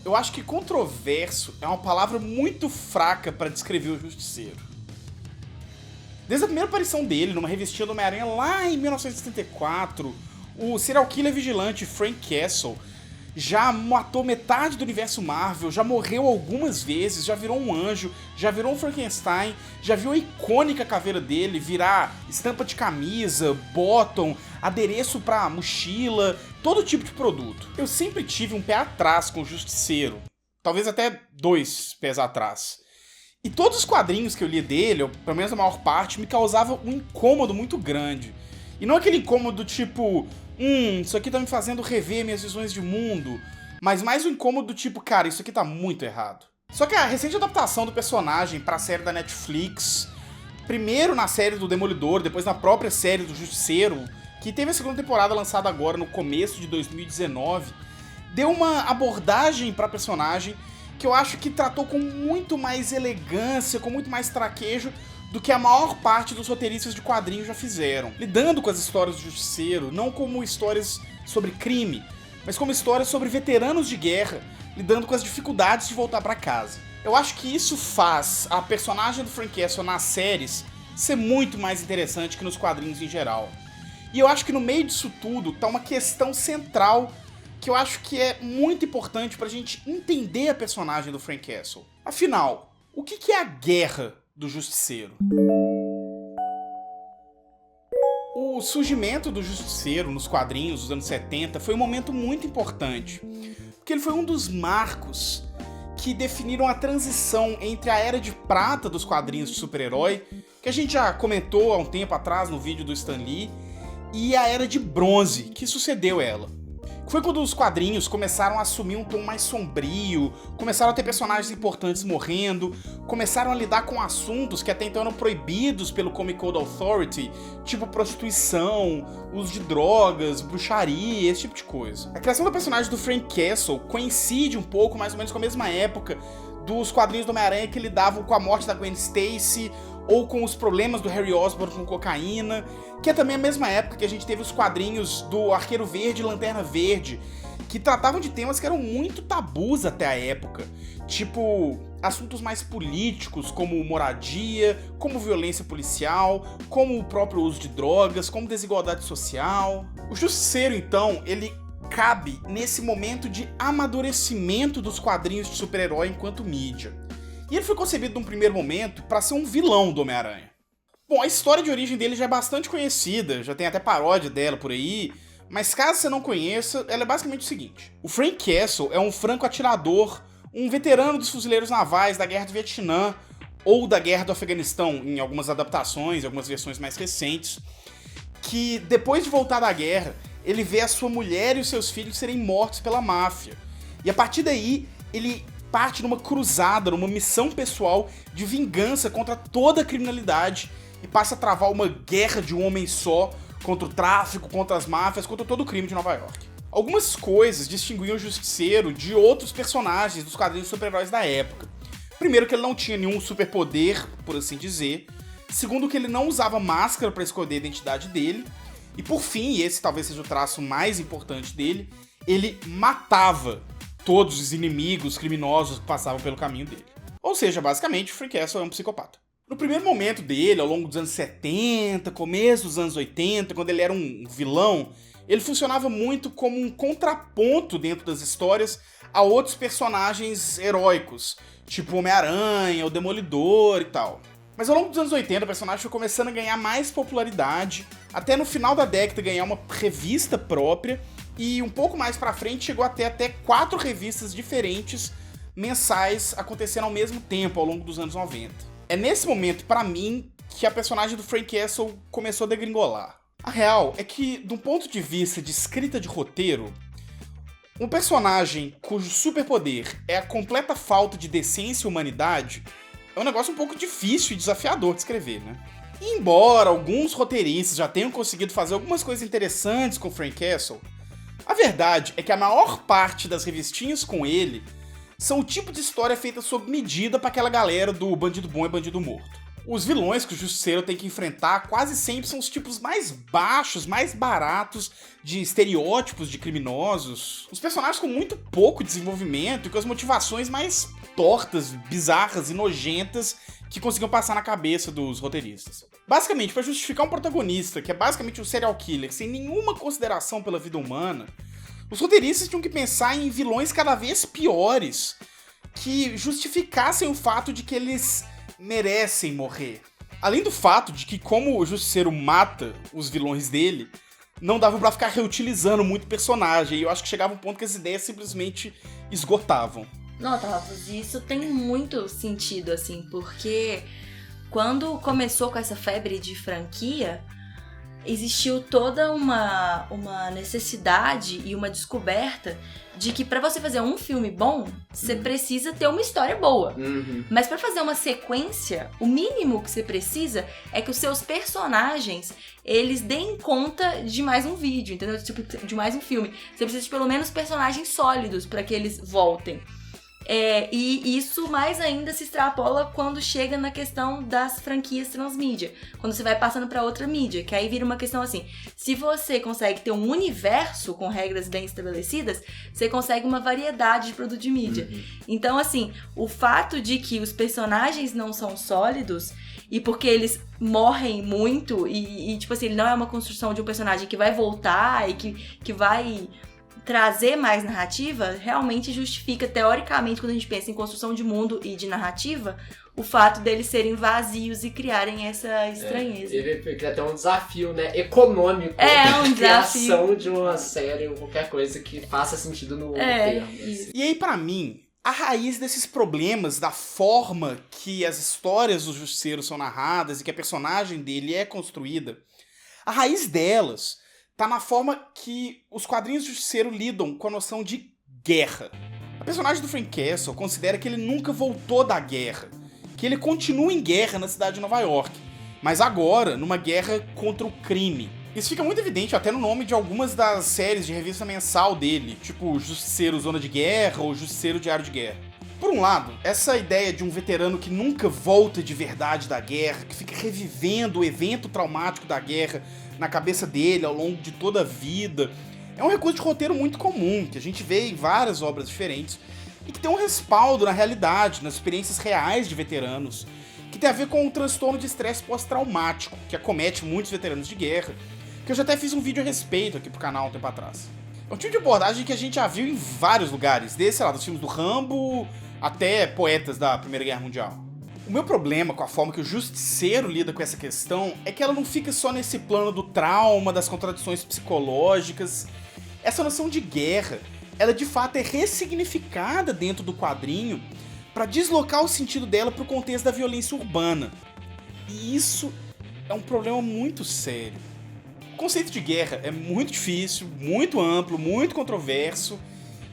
Eu acho que controverso é uma palavra muito fraca para descrever o Justiceiro. Desde a primeira aparição dele numa revistinha do Homem-Aranha lá em 1974, o serial killer vigilante Frank Castle já matou metade do universo Marvel, já morreu algumas vezes, já virou um anjo, já virou um Frankenstein, já viu a icônica caveira dele virar estampa de camisa, bottom, adereço pra mochila, todo tipo de produto. Eu sempre tive um pé atrás com o Justiceiro, talvez até 2 pés atrás. E todos os quadrinhos que eu li dele, ou pelo menos a maior parte, me causavam um incômodo muito grande. E não aquele incômodo tipo, isso aqui tá me fazendo rever minhas visões de mundo, mas mais um incômodo do tipo, cara, isso aqui tá muito errado. Só que a recente adaptação do personagem pra série da Netflix, primeiro na série do Demolidor, depois na própria série do Justiceiro, que teve a segunda temporada lançada agora no começo de 2019, deu uma abordagem pra personagem que eu acho que tratou com muito mais elegância, com muito mais traquejo do que a maior parte dos roteiristas de quadrinhos já fizeram. Lidando com as histórias do Justiceiro, não como histórias sobre crime, mas como histórias sobre veteranos de guerra, lidando com as dificuldades de voltar pra casa. Eu acho que isso faz a personagem do Frank Castle nas séries ser muito mais interessante que nos quadrinhos em geral. E eu acho que no meio disso tudo tá uma questão central que eu acho que é muito importante pra gente entender a personagem do Frank Castle. Afinal, o que é a guerra do Justiceiro? O surgimento do Justiceiro nos quadrinhos dos anos 70 foi um momento muito importante, porque ele foi um dos marcos que definiram a transição entre a era de prata dos quadrinhos de super-herói, que a gente já comentou há um tempo atrás no vídeo do Stan Lee, e a era de bronze, que sucedeu ela. Foi quando os quadrinhos começaram a assumir um tom mais sombrio, começaram a ter personagens importantes morrendo, começaram a lidar com assuntos que até então eram proibidos pelo Comic Code Authority, tipo prostituição, uso de drogas, bruxaria, esse tipo de coisa. A criação do personagem do Frank Castle coincide um pouco, mais ou menos com a mesma época dos quadrinhos do Homem-Aranha que lidavam com a morte da Gwen Stacy, ou com os problemas do Harry Osborn com cocaína, que é também a mesma época que a gente teve os quadrinhos do Arqueiro Verde e Lanterna Verde, que tratavam de temas que eram muito tabus até a época, tipo assuntos mais políticos, como moradia, como violência policial, como o próprio uso de drogas, como desigualdade social. O Justiceiro, então, ele cabe nesse momento de amadurecimento dos quadrinhos de super-herói enquanto mídia. E ele foi concebido num primeiro momento para ser um vilão do Homem-Aranha. Bom, a história de origem dele já é bastante conhecida, já tem até paródia dela por aí, mas caso você não conheça, ela é basicamente o seguinte. O Frank Castle é um franco-atirador, um veterano dos fuzileiros navais da Guerra do Vietnã, ou da Guerra do Afeganistão, em algumas adaptações, algumas versões mais recentes, que depois de voltar da guerra, ele vê a sua mulher e os seus filhos serem mortos pela máfia. E a partir daí, ele parte numa cruzada, numa missão pessoal de vingança contra toda a criminalidade e passa a travar uma guerra de um homem só contra o tráfico, contra as máfias, contra todo o crime de Nova York. Algumas coisas distinguiam o Justiceiro de outros personagens dos quadrinhos de super-heróis da época. Primeiro, que ele não tinha nenhum superpoder, por assim dizer. Segundo, que ele não usava máscara para esconder a identidade dele. E por fim, e esse talvez seja o traço mais importante dele, ele matava todos os inimigos criminosos que passavam pelo caminho dele. Ou seja, basicamente, o Frank Castle é um psicopata. No primeiro momento dele, ao longo dos anos 70, começo dos anos 80, quando ele era um vilão, ele funcionava muito como um contraponto dentro das histórias a outros personagens heróicos, tipo Homem-Aranha, o Demolidor e tal. Mas ao longo dos anos 80, o personagem foi começando a ganhar mais popularidade, até no final da década ganhar uma revista própria, e um pouco mais pra frente chegou até 4 revistas diferentes, mensais, acontecendo ao mesmo tempo, ao longo dos anos 90. É nesse momento, pra mim, que a personagem do Frank Castle começou a degringolar. A real é que, de um ponto de vista de escrita de roteiro, um personagem cujo superpoder é a completa falta de decência e humanidade é um negócio um pouco difícil e desafiador de escrever, né? E embora alguns roteiristas já tenham conseguido fazer algumas coisas interessantes com o Frank Castle, a verdade é que a maior parte das revistinhas com ele são o tipo de história feita sob medida pra aquela galera do bandido bom é bandido morto. Os vilões que o Justiceiro tem que enfrentar quase sempre são os tipos mais baixos, mais baratos de estereótipos de criminosos. Os personagens com muito pouco desenvolvimento e com as motivações mais tortas, bizarras e nojentas que conseguiam passar na cabeça dos roteiristas. Basicamente, para justificar um protagonista que é basicamente um serial killer sem nenhuma consideração pela vida humana, os roteiristas tinham que pensar em vilões cada vez piores que justificassem o fato de que eles merecem morrer. Além do fato de que, como o Justiceiro mata os vilões dele, não dava pra ficar reutilizando muito personagem, e eu acho que chegava um ponto que as ideias simplesmente esgotavam. Não, Talavos, isso tem muito sentido, assim, porque quando começou com essa febre de franquia, existiu toda uma necessidade e uma descoberta de que pra você fazer um filme bom, você precisa ter uma história boa. Mas pra fazer uma sequência, o mínimo que você precisa é que os seus personagens, eles deem conta de mais um vídeo, entendeu? Tipo, de mais um filme. Você precisa de pelo menos personagens sólidos pra que eles voltem. E isso mais ainda se extrapola quando chega na questão das franquias transmídia. Quando você vai passando pra outra mídia, que aí vira uma questão assim, se você consegue ter um universo com regras bem estabelecidas, você consegue uma variedade de produto de mídia. Então, assim, o fato de que os personagens não são sólidos, e porque eles morrem muito, e tipo assim, ele não é uma construção de um personagem que vai voltar e que vai trazer mais narrativa, realmente justifica, teoricamente, quando a gente pensa em construção de mundo e de narrativa, o fato deles serem vazios e criarem essa estranheza. Ele cria até um desafio, né, econômico. Um criação de uma série ou qualquer coisa que faça sentido no termo. Isso. E aí, pra mim, a raiz desses problemas, da forma que as histórias dos justiceiros são narradas e que a personagem dele é construída, a raiz delas tá na forma que os quadrinhos do Justiceiro lidam com a noção de guerra. A personagem do Frank Castle considera que ele nunca voltou da guerra, que ele continua em guerra na cidade de Nova York, mas agora numa guerra contra o crime. Isso fica muito evidente até no nome de algumas das séries de revista mensal dele, tipo Justiceiro Zona de Guerra ou Justiceiro Diário de Guerra. Por um lado, essa ideia de um veterano que nunca volta de verdade da guerra, que fica revivendo o evento traumático da guerra na cabeça dele ao longo de toda a vida, é um recurso de roteiro muito comum, que a gente vê em várias obras diferentes, e que tem um respaldo na realidade, nas experiências reais de veteranos, que tem a ver com o transtorno de estresse pós-traumático, que acomete muitos veteranos de guerra, que eu já até fiz um vídeo a respeito aqui pro canal um tempo atrás. É um tipo de abordagem que a gente já viu em vários lugares, desde, sei lá, dos filmes do Rambo até poetas da Primeira Guerra Mundial. O meu problema com a forma que o Justiceiro lida com essa questão é que ela não fica só nesse plano do trauma, das contradições psicológicas. Essa noção de guerra, ela de fato é ressignificada dentro do quadrinho para deslocar o sentido dela para o contexto da violência urbana. E isso é um problema muito sério. O conceito de guerra é muito difícil, muito amplo, muito controverso,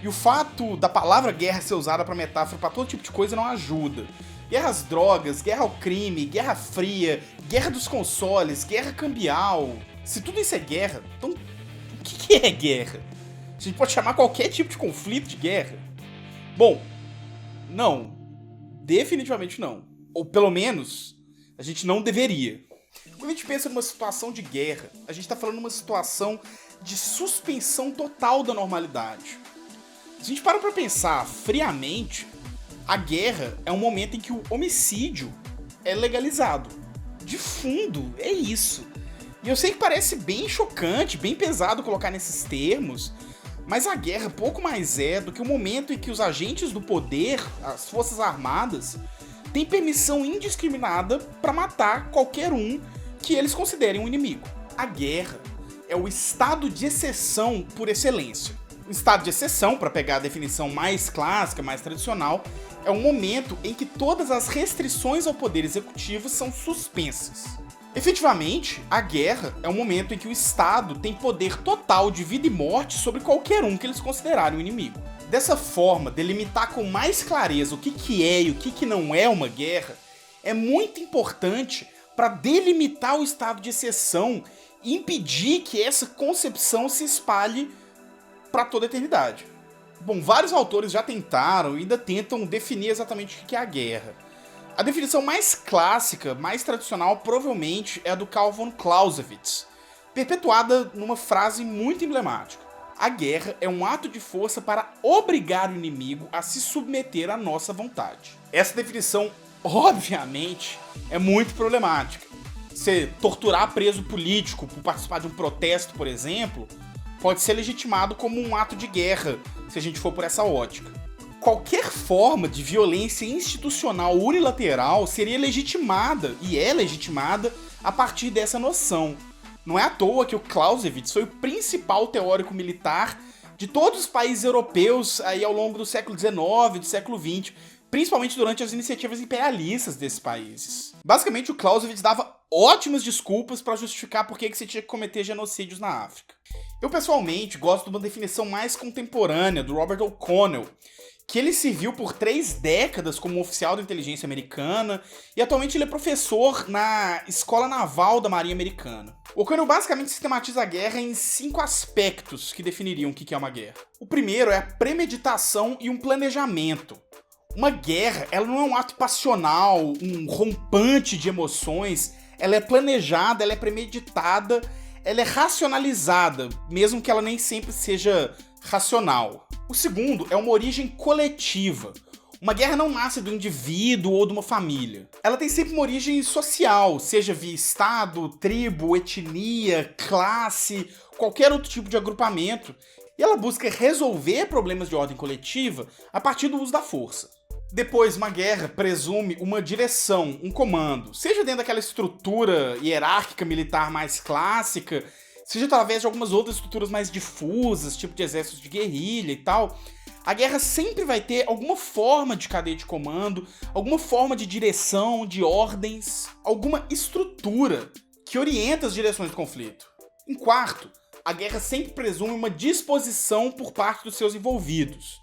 e o fato da palavra guerra ser usada para metáfora para todo tipo de coisa não ajuda. Guerra às drogas, guerra ao crime, guerra fria, guerra dos consoles, guerra cambial. Se tudo isso é guerra, então o que é guerra? A gente pode chamar qualquer tipo de conflito de guerra? Bom, não. Definitivamente não. Ou pelo menos, a gente não deveria. Quando a gente pensa numa situação de guerra, a gente tá falando numa situação de suspensão total da normalidade. Se a gente para pra pensar friamente, a guerra é um momento em que o homicídio é legalizado. De fundo, é isso. E eu sei que parece bem chocante, bem pesado colocar nesses termos, mas a guerra pouco mais é do que o momento em que os agentes do poder, as forças armadas, têm permissão indiscriminada para matar qualquer um que eles considerem um inimigo. A guerra é o estado de exceção por excelência. O estado de exceção, para pegar a definição mais clássica, mais tradicional, é um momento em que todas as restrições ao poder executivo são suspensas. Efetivamente, a guerra é um momento em que o Estado tem poder total de vida e morte sobre qualquer um que eles considerarem um inimigo. Dessa forma, delimitar com mais clareza o que é e o que não é uma guerra é muito importante para delimitar o estado de exceção e impedir que essa concepção se espalhe para toda a eternidade. Bom, vários autores já tentaram e ainda tentam definir exatamente o que é a guerra. A definição mais clássica, mais tradicional, provavelmente é a do Karl von Clausewitz, perpetuada numa frase muito emblemática. A guerra é um ato de força para obrigar o inimigo a se submeter à nossa vontade. Essa definição, obviamente, é muito problemática. Você torturar preso político por participar de um protesto, por exemplo, pode ser legitimado como um ato de guerra, se a gente for por essa ótica. Qualquer forma de violência institucional unilateral seria legitimada, e é legitimada, a partir dessa noção. Não é à toa que o Clausewitz foi o principal teórico militar de todos os países europeus aí ao longo do século XIX e do século XX, principalmente durante as iniciativas imperialistas desses países. Basicamente, o Clausewitz dava ótimas desculpas para justificar por que você tinha que cometer genocídios na África. Eu, pessoalmente, gosto de uma definição mais contemporânea, do Robert O'Connell, que ele serviu por 3 décadas como oficial da inteligência americana e atualmente ele é professor na Escola Naval da Marinha Americana. O'Connell basicamente sistematiza a guerra em 5 aspectos que definiriam o que é uma guerra. O primeiro é a premeditação e um planejamento. Uma guerra, ela não é um ato passional, um rompante de emoções, ela é planejada, ela é premeditada, ela é racionalizada, mesmo que ela nem sempre seja racional. O segundo é uma origem coletiva. Uma guerra não nasce do indivíduo ou de uma família. Ela tem sempre uma origem social, seja via estado, tribo, etnia, classe, qualquer outro tipo de agrupamento. E ela busca resolver problemas de ordem coletiva a partir do uso da força. Depois, uma guerra presume uma direção, um comando, seja dentro daquela estrutura hierárquica militar mais clássica, seja através de algumas outras estruturas mais difusas, tipo de exércitos de guerrilha e tal. A guerra sempre vai ter alguma forma de cadeia de comando, alguma forma de direção, de ordens, alguma estrutura que orienta as direções do conflito. Em quarto, a guerra sempre presume uma disposição por parte dos seus envolvidos,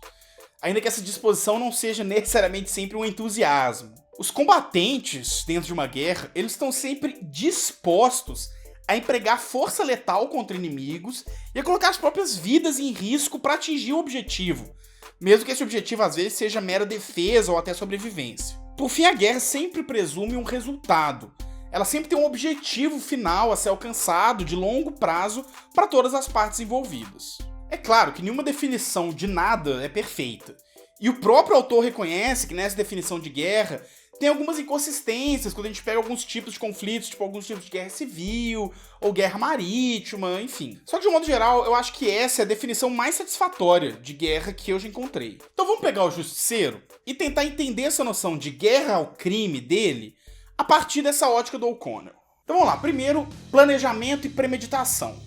ainda que essa disposição não seja necessariamente sempre um entusiasmo. Os combatentes dentro de uma guerra, eles estão sempre dispostos a empregar força letal contra inimigos e a colocar as próprias vidas em risco para atingir o objetivo, mesmo que esse objetivo às vezes seja mera defesa ou até sobrevivência. Por fim, a guerra sempre presume um resultado. Ela sempre tem um objetivo final a ser alcançado de longo prazo para todas as partes envolvidas. É claro que nenhuma definição de nada é perfeita, e o próprio autor reconhece que nessa definição de guerra tem algumas inconsistências quando a gente pega alguns tipos de conflitos, tipo alguns tipos de guerra civil, ou guerra marítima, enfim. Só que de um modo geral, eu acho que essa é a definição mais satisfatória de guerra que eu já encontrei. Então vamos pegar o Justiceiro e tentar entender essa noção de guerra ao crime dele a partir dessa ótica do O'Connell. Então vamos lá, primeiro, planejamento e premeditação.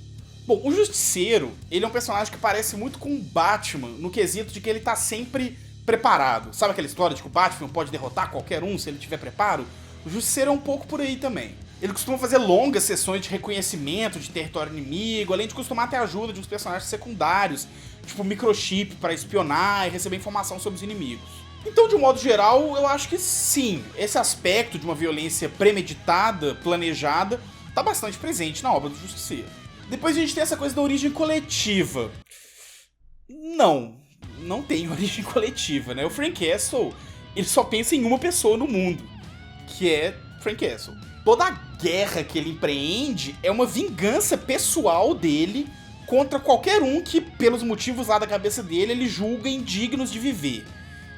Bom, o Justiceiro, ele é um personagem que parece muito com o Batman, no quesito de que ele tá sempre preparado. Sabe aquela história de que o Batman pode derrotar qualquer um se ele tiver preparo? O Justiceiro é um pouco por aí também. Ele costuma fazer longas sessões de reconhecimento de território inimigo, além de costumar ter ajuda de uns personagens secundários, tipo microchip para espionar e receber informação sobre os inimigos. Então, de um modo geral, eu acho que sim, esse aspecto de uma violência premeditada, planejada, tá bastante presente na obra do Justiceiro. Depois a gente tem essa coisa da origem coletiva. Não tem origem coletiva, né? O Frank Castle, ele só pensa em uma pessoa no mundo, que é Frank Castle. Toda a guerra que ele empreende é uma vingança pessoal dele contra qualquer um que, pelos motivos lá da cabeça dele, ele julga indignos de viver.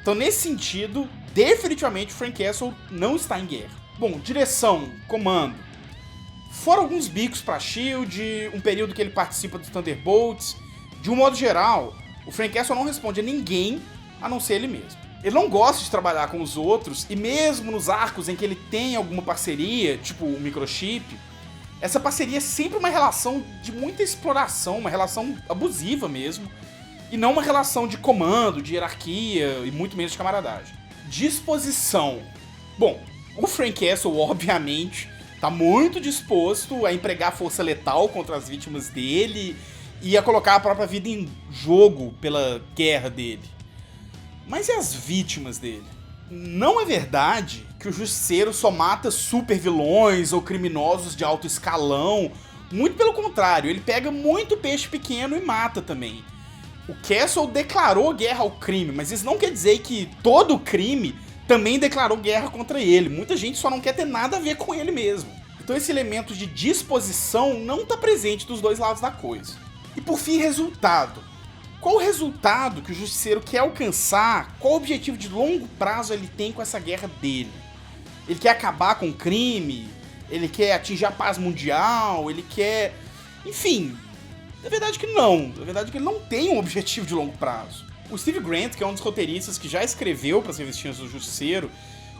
Então, nesse sentido, definitivamente o Frank Castle não está em guerra. Bom, direção, comando. Fora alguns bicos pra SHIELD, um período que ele participa dos Thunderbolts, de um modo geral, o Frank Castle não responde a ninguém a não ser ele mesmo. Ele não gosta de trabalhar com os outros, e mesmo nos arcos em que ele tem alguma parceria, tipo o microchip, essa parceria é sempre uma relação de muita exploração, uma relação abusiva mesmo, e não uma relação de comando, de hierarquia e muito menos de camaradagem. Disposição. Bom, o Frank Castle, obviamente, tá muito disposto a empregar força letal contra as vítimas dele e a colocar a própria vida em jogo pela guerra dele. Mas e as vítimas dele? Não é verdade que o Justiceiro só mata super vilões ou criminosos de alto escalão. Muito pelo contrário, ele pega muito peixe pequeno e mata também. O Castle declarou guerra ao crime, mas isso não quer dizer que todo crime também declarou guerra contra ele. Muita gente só não quer ter nada a ver com ele mesmo. Então esse elemento de disposição não está presente dos dois lados da coisa. E por fim, resultado. Qual o resultado que o Justiceiro quer alcançar? Qual o objetivo de longo prazo ele tem com essa guerra dele? Ele quer acabar com o crime? Ele quer atingir a paz mundial? Ele quer... Enfim, na verdade que não. Na verdade que ele não tem um objetivo de longo prazo. O Steve Grant, que é um dos roteiristas que já escreveu para as revistinhas do Justiceiro,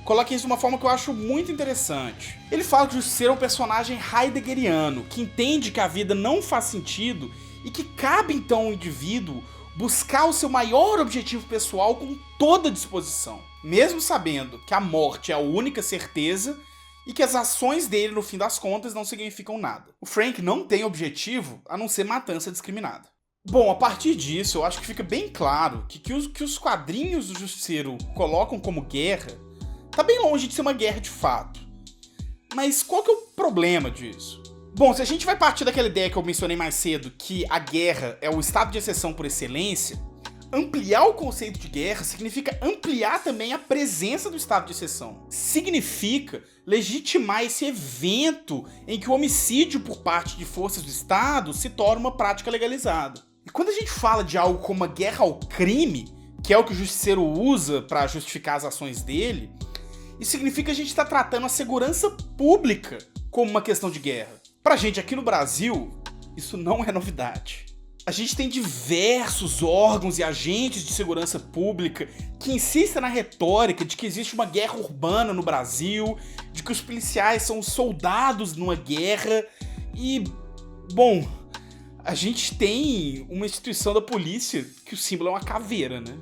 coloca isso de uma forma que eu acho muito interessante. Ele fala que o Justiceiro é um personagem heideggeriano, que entende que a vida não faz sentido e que cabe então ao indivíduo buscar o seu maior objetivo pessoal com toda disposição, mesmo sabendo que a morte é a única certeza e que as ações dele, no fim das contas, não significam nada. O Frank não tem objetivo a não ser matança discriminada. Bom, a partir disso, eu acho que fica bem claro que os quadrinhos do Justiceiro colocam como guerra tá bem longe de ser uma guerra de fato. Mas qual que é o problema disso? Bom, se a gente vai partir daquela ideia que eu mencionei mais cedo, que a guerra é o estado de exceção por excelência, ampliar o conceito de guerra significa ampliar também a presença do estado de exceção. Significa legitimar esse evento em que o homicídio por parte de forças do Estado se torna uma prática legalizada. E quando a gente fala de algo como a guerra ao crime, que é o que o Justiceiro usa para justificar as ações dele, isso significa que a gente está tratando a segurança pública como uma questão de guerra. Pra gente aqui no Brasil, isso não é novidade. A gente tem diversos órgãos e agentes de segurança pública que insistem na retórica de que existe uma guerra urbana no Brasil, de que os policiais são soldados numa guerra e, bom, a gente tem uma instituição da polícia que o símbolo é uma caveira, né?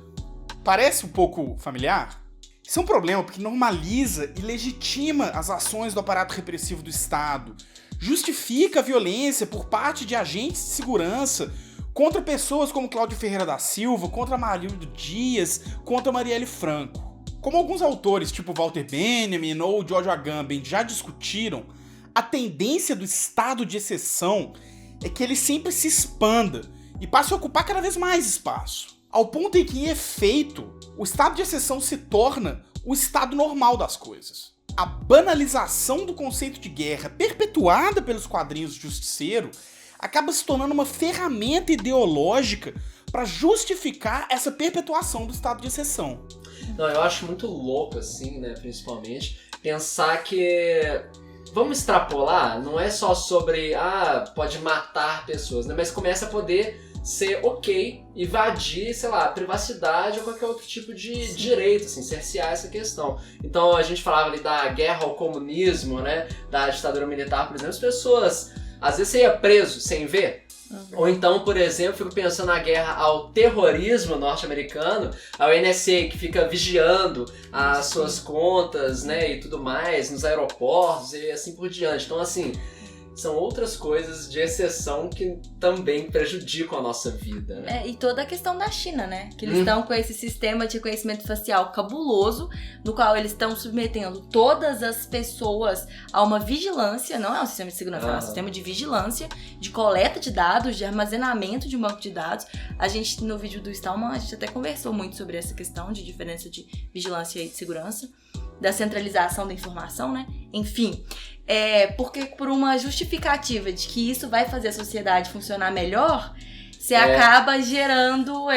Parece um pouco familiar? Isso é um problema porque normaliza e legitima as ações do aparato repressivo do Estado, justifica a violência por parte de agentes de segurança contra pessoas como Cláudio Ferreira da Silva, contra Amarildo Dias, contra Marielle Franco. Como alguns autores, tipo Walter Benjamin ou George Agamben, já discutiram, a tendência do estado de exceção é que ele sempre se expanda e passe a ocupar cada vez mais espaço, ao ponto em que, em efeito, o estado de exceção se torna o estado normal das coisas. A banalização do conceito de guerra, perpetuada pelos quadrinhos do Justiceiro, acaba se tornando uma ferramenta ideológica para justificar essa perpetuação do estado de exceção. Não, eu acho muito louco, assim, né, principalmente, pensar que... Vamos extrapolar, não é só sobre, pode matar pessoas, né, mas começa a poder ser ok, invadir, sei lá, privacidade ou qualquer outro tipo de direito, assim, cercear essa questão. Então a gente falava ali da guerra ao comunismo, né, da ditadura militar, por exemplo, as pessoas, às vezes você ia preso sem ver. Ou então, por exemplo, fico pensando na guerra ao terrorismo norte-americano, ao NSA que fica vigiando as suas contas, né, e tudo mais, nos aeroportos e assim por diante. Então, assim, são outras coisas de exceção que também prejudicam a nossa vida, né? E toda a questão da China, né? Que eles estão com esse sistema de reconhecimento facial cabuloso, no qual eles estão submetendo todas as pessoas a uma vigilância, não é um sistema de segurança, é um sistema de vigilância, de coleta de dados, de armazenamento de um banco de dados. A gente, no vídeo do Stallman, a gente até conversou muito sobre essa questão de diferença de vigilância e de segurança, da centralização da informação, né? Enfim, porque por uma justificativa de que isso vai fazer a sociedade funcionar melhor, você acaba gerando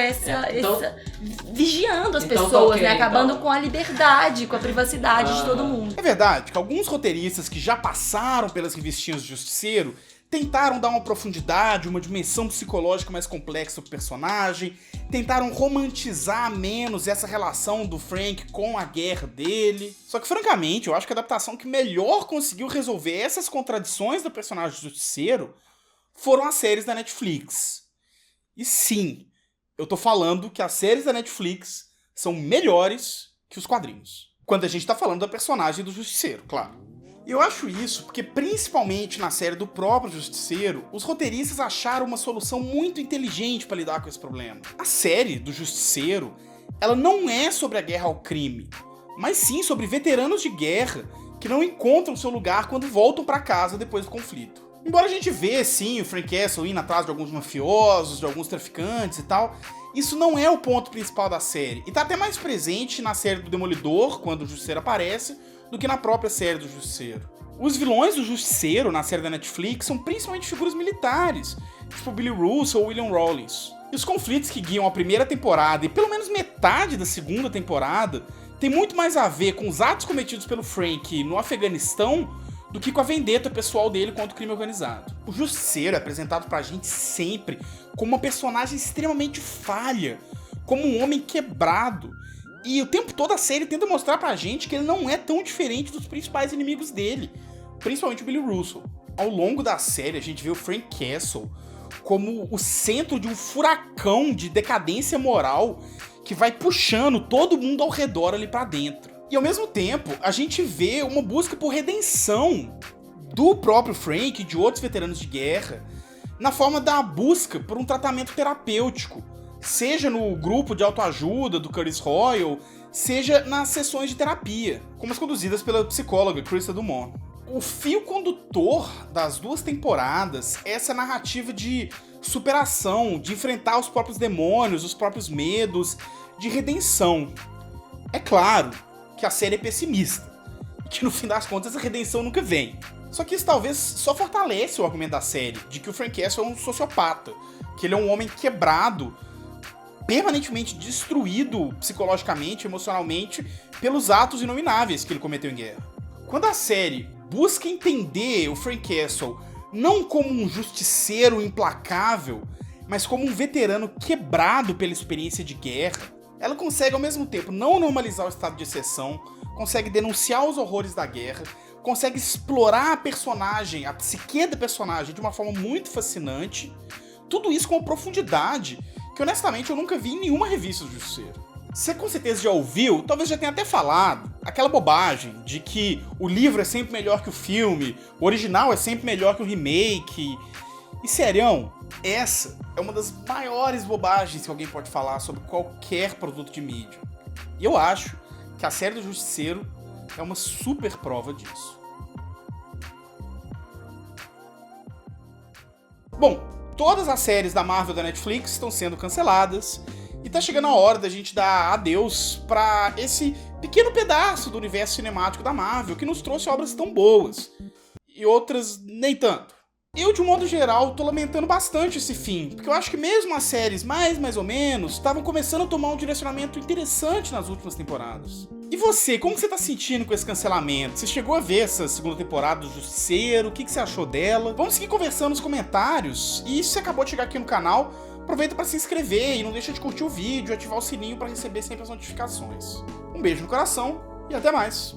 vigiando as pessoas, né? Acabando com a liberdade, com a privacidade de todo mundo. É verdade que alguns roteiristas que já passaram pelas revistinhas do Justiceiro tentaram dar uma profundidade, uma dimensão psicológica mais complexa pro personagem, tentaram romantizar menos essa relação do Frank com a guerra dele. Só que, francamente, eu acho que a adaptação que melhor conseguiu resolver essas contradições do personagem do Justiceiro foram as séries da Netflix. E sim, eu tô falando que as séries da Netflix são melhores que os quadrinhos. Quando a gente tá falando da personagem do Justiceiro, claro. Eu acho isso porque, principalmente na série do próprio Justiceiro, os roteiristas acharam uma solução muito inteligente para lidar com esse problema. A série do Justiceiro, ela não é sobre a guerra ao crime, mas sim sobre veteranos de guerra que não encontram seu lugar quando voltam para casa depois do conflito. Embora a gente vê, sim, o Frank Castle indo atrás de alguns mafiosos, de alguns traficantes e tal, isso não é o ponto principal da série. E tá até mais presente na série do Demolidor, quando o Justiceiro aparece, do que na própria série do Justiceiro. Os vilões do Justiceiro, na série da Netflix, são principalmente figuras militares, tipo Billy Russell ou William Rawlins. E os conflitos que guiam a primeira temporada e pelo menos metade da segunda temporada tem muito mais a ver com os atos cometidos pelo Frank no Afeganistão do que com a vendetta pessoal dele contra o crime organizado. O Justiceiro é apresentado pra gente sempre como uma personagem extremamente falha, como um homem quebrado. E o tempo todo a série tenta mostrar pra gente que ele não é tão diferente dos principais inimigos dele, principalmente o Billy Russell. Ao longo da série a gente vê o Frank Castle como o centro de um furacão de decadência moral que vai puxando todo mundo ao redor ali pra dentro. E ao mesmo tempo, a gente vê uma busca por redenção do próprio Frank e de outros veteranos de guerra na forma da busca por um tratamento terapêutico, seja no grupo de autoajuda do Curtis Royal, seja nas sessões de terapia, como as conduzidas pela psicóloga Krista Dumont. O fio condutor das duas temporadas é essa narrativa de superação, de enfrentar os próprios demônios, os próprios medos, de redenção. É claro que a série é pessimista, e que no fim das contas a redenção nunca vem. Só que isso talvez só fortalece o argumento da série, de que o Frank Castle é um sociopata, que ele é um homem quebrado, permanentemente destruído psicologicamente, emocionalmente, pelos atos inomináveis que ele cometeu em guerra. Quando a série busca entender o Frank Castle não como um justiceiro implacável, mas como um veterano quebrado pela experiência de guerra, ela consegue ao mesmo tempo não normalizar o estado de exceção, consegue denunciar os horrores da guerra, consegue explorar a personagem, a psique da personagem de uma forma muito fascinante, tudo isso com uma profundidade que honestamente eu nunca vi em nenhuma revista do Justiceiro. Você com certeza já ouviu, talvez já tenha até falado, aquela bobagem de que o livro é sempre melhor que o filme, o original é sempre melhor que o remake. E serião, essa é uma das maiores bobagens que alguém pode falar sobre qualquer produto de mídia. E eu acho que a série do Justiceiro é uma super prova disso. Bom, todas as séries da Marvel da Netflix estão sendo canceladas e tá chegando a hora da gente dar adeus pra esse pequeno pedaço do universo cinemático da Marvel que nos trouxe obras tão boas e outras nem tanto. Eu, de um modo geral, tô lamentando bastante esse fim, porque eu acho que mesmo as séries mais ou menos estavam começando a tomar um direcionamento interessante nas últimas temporadas. E você, como você tá sentindo com esse cancelamento? Você chegou a ver essa segunda temporada do Justiceiro? O que você achou dela? Vamos seguir conversando nos comentários. E se você acabou de chegar aqui no canal, aproveita para se inscrever e não deixa de curtir o vídeo e ativar o sininho para receber sempre as notificações. Um beijo no coração e até mais!